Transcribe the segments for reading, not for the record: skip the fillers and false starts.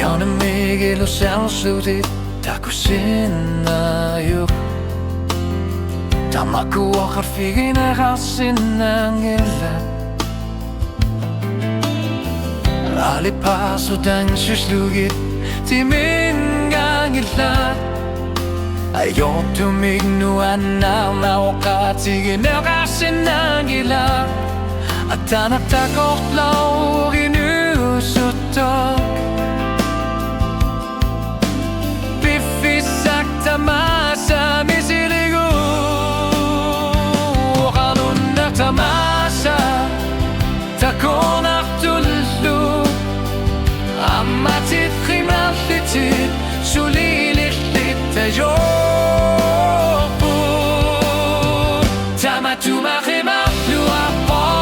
너는 내 길로 살 수 있다고 신나요 Tamaku akar figina hasin ng ilan Ali paso dan sislugit Timin ngang ilan Ayaw tumignuan na mawakat Sige na kasin ng ilan At anak takot law ginusutok Pifisak tamasa misiligo Kanun na tamasa Takon aktullu Amatit krimallitit Sulilitlit tayo Tamatuma krimalluwa po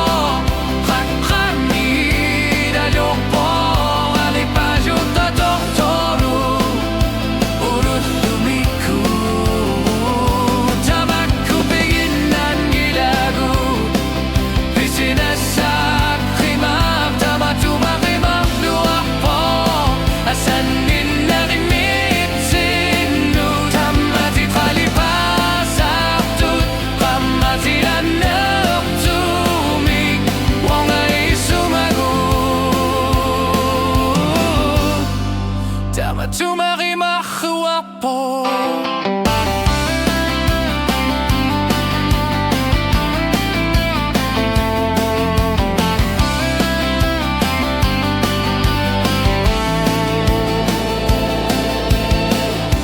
Tumakimakuwapo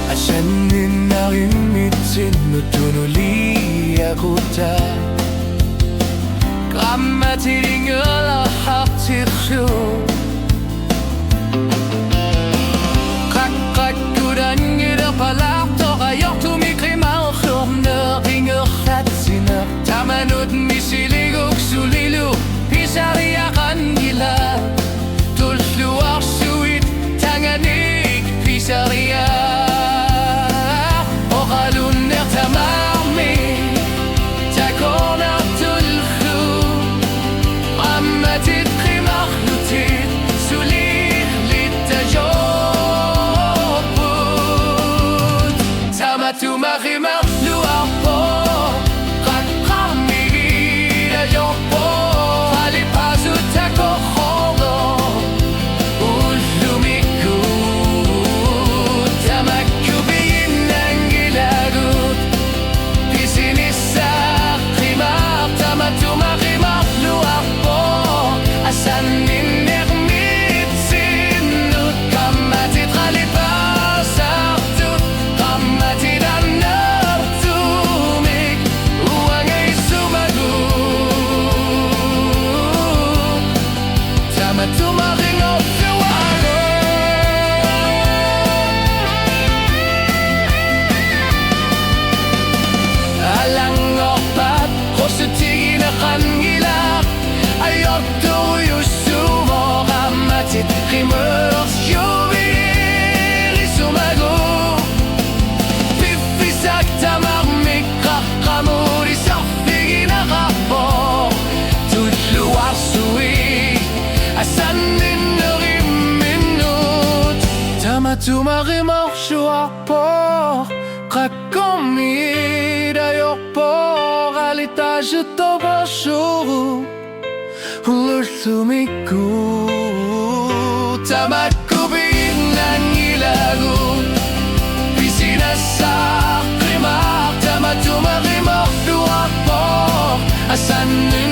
Asanin na imitin no tunuli ako ta Kamatiring lahat tirso Palakto kayo tumikrimal na ringat sina Tamanod misiligog sulilo Pisariakan gila Tulluar suit tanganig Pisaria O kaluner tamami Takona tullu Amatit krimaklutit Sulit litajo Tumakimaluwa po Kakamigirayo po Halipasut ako holo Ulumikut Tamakubingin ng gilagut Pisinisak Kimak Tamatumakimaluwa po Asan ninermit Sinut Kamatit Halipasartut Kamatit Tumaring o siwago Alang opat ko sa tingin na kanilak Ayot tuyo sumo kamatit Kimers yubiri sumago Pifisak tamang mikrak kamuri sa figin na kapo Tutluwa suwi Asan din na minut Tumakimak siya po Kakomirayo po Kalita siya to pasyo Hulur tumikut Tamakubin ng ilagot Pisinasak Krimak Tumakimak siya po Asan din